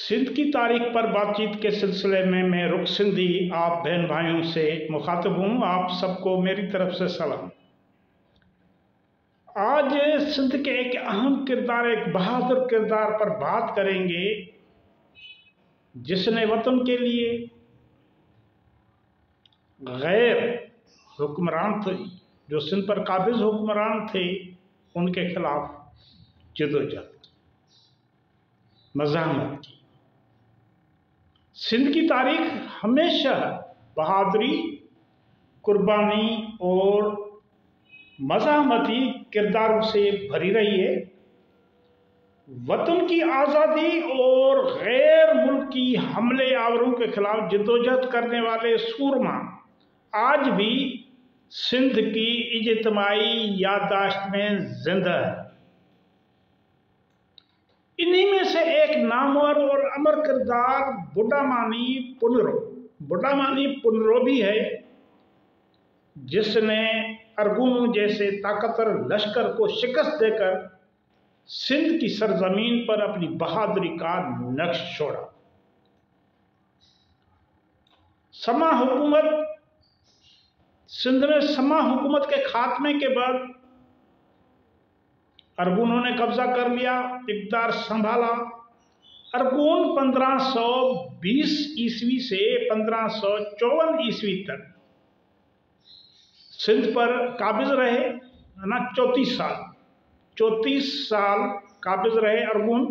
सिंध की तारीख पर बातचीत के सिलसिले में मैं रुख सिंधी आप बहन भाइयों से मुखातिब हूँ। आप सबको मेरी तरफ से सलाम। आज सिंध के एक अहम किरदार, एक बहादुर किरदार पर बात करेंगे, जिसने वतन के लिए गैर हुक्मरान थे, जो सिंध पर काबिज हुक्मरान थे, उनके खिलाफ जदोजहद, मज़ाहमत की। सिंध की तारीख हमेशा बहादुरी, कुर्बानी और मज़ाहमती किरदारों से भरी रही है। वतन की आज़ादी और गैर मुल्की हमले आवरों के खिलाफ जद्दोजहद करने वाले सूरमा आज भी सिंध की इज्तिमाई याददाश्त में जिंदा है। इन्हीं में से एक नामवर और अमर किरदार बुढ़ामानी पुनरो भी है, जिसने अरगुन जैसे ताकतवर लश्कर को शिकस्त देकर सिंध की सरजमीन पर अपनी बहादुरी का नक्श छोड़ा। सिंध में समा हुकूमत के खात्मे के बाद अरगुनों ने कब्जा कर लिया, इक़्तिदार संभाला। अरगुन 1520 ईस्वी से 1554 ईस्वी तक सिंध पर काबिज रहे, ना 34 साल काबिज रहे अरगुन।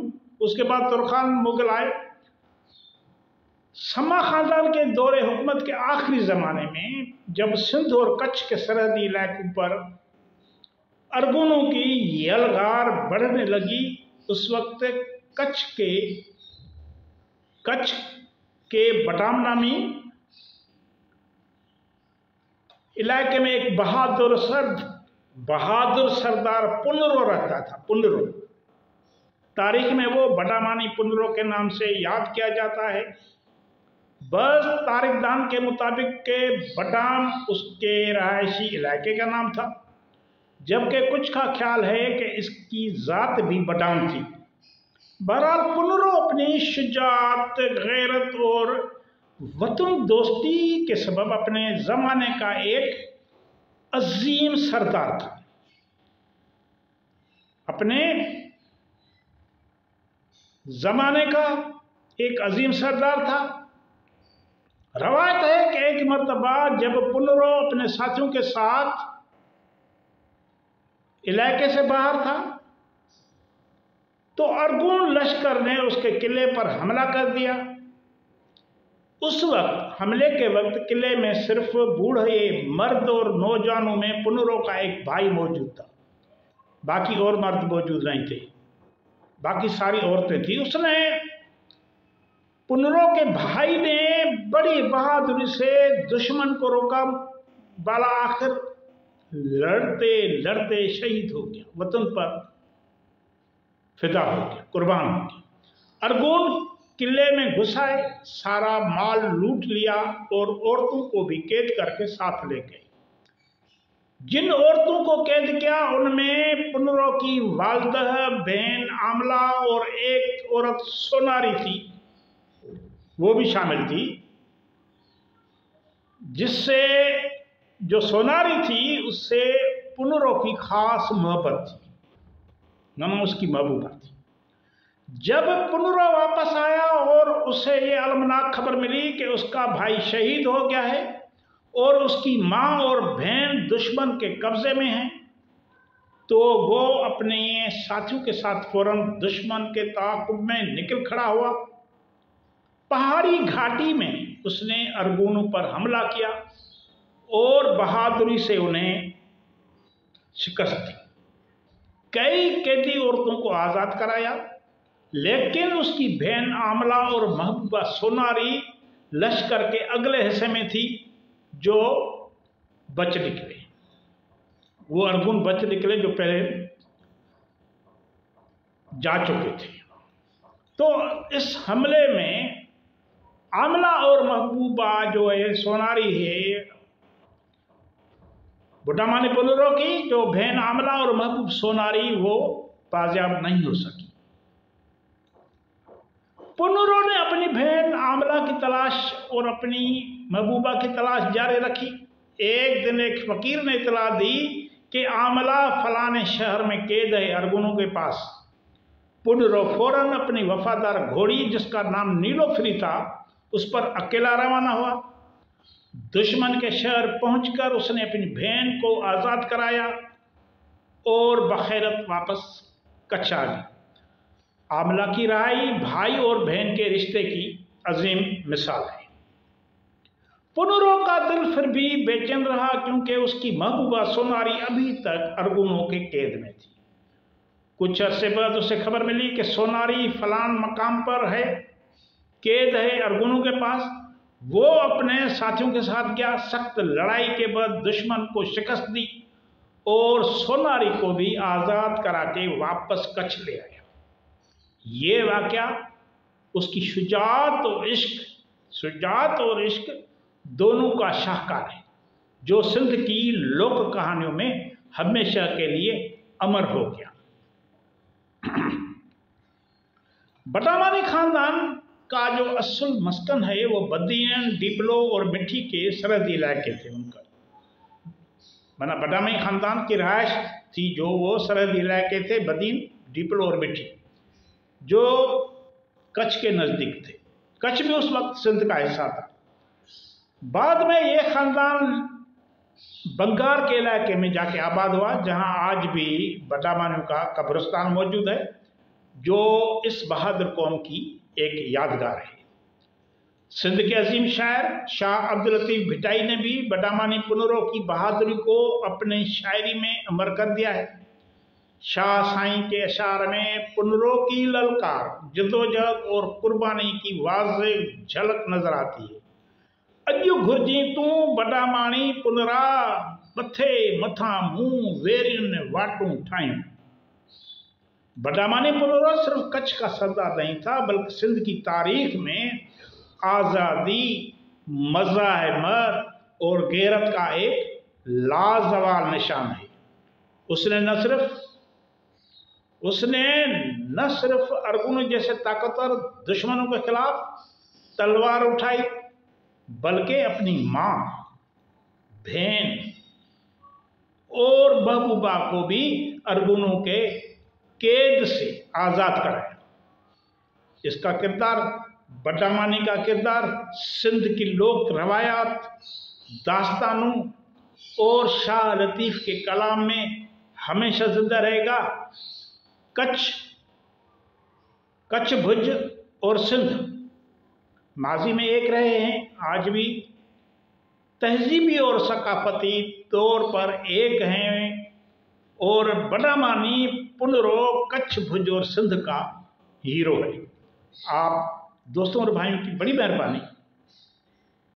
उसके बाद तुर्खान मुगल आए। समा खानदान के दौरे हुकूमत के आखिरी ज़माने में जब सिंध और कच्छ के सरहदी इलाकों पर अरगुनों की यलगार बढ़ने लगी, उस वक्त कच्छ के बटाम नामी इलाके में एक बहादुर सरदार पुनरो रहता था। पुनरो तारीख में वो बटामानी पुनरो के नाम से याद किया जाता है। बस तारीखदान के मुताबिक के बटाम उसके रहायशी इलाके का नाम था, जबकि कुछ का ख्याल है कि इसकी ज़ात भी बटाम थी। बहरहाल पुनरो अपनी शुजाअत, गैरत और वतन दोस्ती के सबब अपने ज़माने का एक अजीम सरदार था। अपने ज़माने का एक अजीम सरदार था। रवायत है कि एक मर्तबा जब पुनरो अपने साथियों के साथ इलाके से बाहर था, तो अरगुन लश्कर ने उसके किले पर हमला कर दिया। उस वक्त हमले के वक्त किले में सिर्फ बूढ़े मर्द और नौजवानों में पुनरो का एक भाई मौजूद था। बाकी और मर्द मौजूद नहीं थे, बाकी सारी औरतें थी। उसने पुनरो के भाई ने बड़ी बहादुरी से दुश्मन को रोका। बाला आखिर लड़ते लड़ते शहीद हो गया, वतन पर फिदा हो गया, कुर्बान हो गया। अरगुन किले में घुसाए, सारा माल लूट लिया और औरतों को भी कैद करके साथ ले गए। जिन औरतों को कैद किया उनमें पुनरो की वालदा, बहन आमला और एक औरत सोनारी थी, वो भी शामिल थी। जिससे जो सोनारी थी उससे पुनरो की खास मोहब्बत थी, नाम उसकी महबूबा थी। जब पुनरो वापस आया और उसे ये अलमनाक खबर मिली कि उसका भाई शहीद हो गया है और उसकी माँ और बहन दुश्मन के कब्जे में हैं, तो वो अपने साथियों के साथ फौरन दुश्मन के ताक़ुब में निकल खड़ा हुआ। पहाड़ी घाटी में उसने अरगुनों पर हमला किया और बहादुरी से उन्हें शिकस्त दी। कई कैदी औरतों को आज़ाद कराया, लेकिन उसकी बहन आमला और महबूबा सोनारी लश्कर के अगले हिस्से में थी, जो बच निकले। वो अरगुन बच निकले जो पहले जा चुके थे। तो इस हमले में आमला और महबूबा जो है, सोनारी है बुढ़ामानी पुनरो की, जो बहन आमला और महबूब सोनारी, वो बाजियाब नहीं हो सकी। पुनरो ने अपनी बहन आमला की तलाश और अपनी महबूबा की तलाश जारी रखी। एक दिन एक फकीर ने इतला दी कि आमला फलाने शहर में कैद है अरगुनों के पास। पुनरो फौरन अपनी वफादार घोड़ी जिसका नाम नीलोफरी था उस पर अकेला रवाना हुआ। दुश्मन के शहर पहुंचकर उसने अपनी बहन को आज़ाद कराया और बखैरत वापस कच्छ आ गई। आमला की रहाई भाई और बहन के रिश्ते की अजीम मिसाल है। पुनरो का दिल फिर भी बेचैन रहा क्योंकि उसकी महबूबा सोनारी अभी तक अरगुनों के कैद में थी। कुछ अरसे बाद उसे खबर मिली कि सोनारी फलान मकाम पर है, कैद है अरगुनों के पास। वो अपने साथियों के साथ गया, सख्त लड़ाई के बाद दुश्मन को शिकस्त दी और सोनारी को भी आज़ाद करा के वापस कच्छ ले आया। ये वाक़या उसकी शुजाअत और इश्क दोनों का शाहकार है, जो सिंध की लोक कहानियों में हमेशा के लिए अमर हो गया। बटामानी खानदान का जो असल मस्कन है वो बदीन, डिपलो और मिट्टी के सरहदी इलाके थे। उनका माना बटामानी खानदान की रहायश थी जो वो सरहदी इलाके थे, बदीन, डिपलो और मिट्टी, जो कच्छ के नज़दीक थे। कच्छ भी उस वक्त सिंध का हिस्सा था। बाद में ये खानदान बंगार के इलाके में जाके आबाद हुआ, जहां आज भी बटामानियों का कब्रिस्तान मौजूद है, जो इस बहादुर कौम की एक यादगार है। सिंध के अजीम शायर शाह अब्दुल लतीफ भिटाई ने भी बटामानी पुनरो की बहादुरी को अपनी शायरी में अमर कर दिया है। शाह साईं के अशार में पुनरो की ललकार, जद्दोजहद और कुर्बानी की वाज़ेह झलक नजर आती है। अॼु घुर्जी तूं बटामानी पुनरा, मथे मथा मुंह वेरियुनि वाटूं ठाहियूं। बटामानी पुनरो सिर्फ कच्छ का सरदार नहीं था, बल्कि सिंध की तारीख में आज़ादी, मज़ाहिमत और गैरत का एक लाजवाल निशान है। उसने न सिर्फ अरगुन जैसे ताकतवर दुश्मनों के खिलाफ तलवार उठाई, बल्कि अपनी माँ, बहन और महबूबा को भी अरगुनों के कैद से आज़ाद कराया। इसका किरदार, बटामानी का किरदार सिंध की लोक रवायात, दास्तानों और शाह लतीफ़ के कलाम में हमेशा जिंदा रहेगा। कच्छ, भुज और सिंध माजी में एक रहे हैं, आज भी तहजीबी और सकाफती तौर पर एक हैं, और बटामानी पुनरो कच्छ, भुज और सिंध का हीरो है। आप दोस्तों और भाइयों की बड़ी मेहरबानी।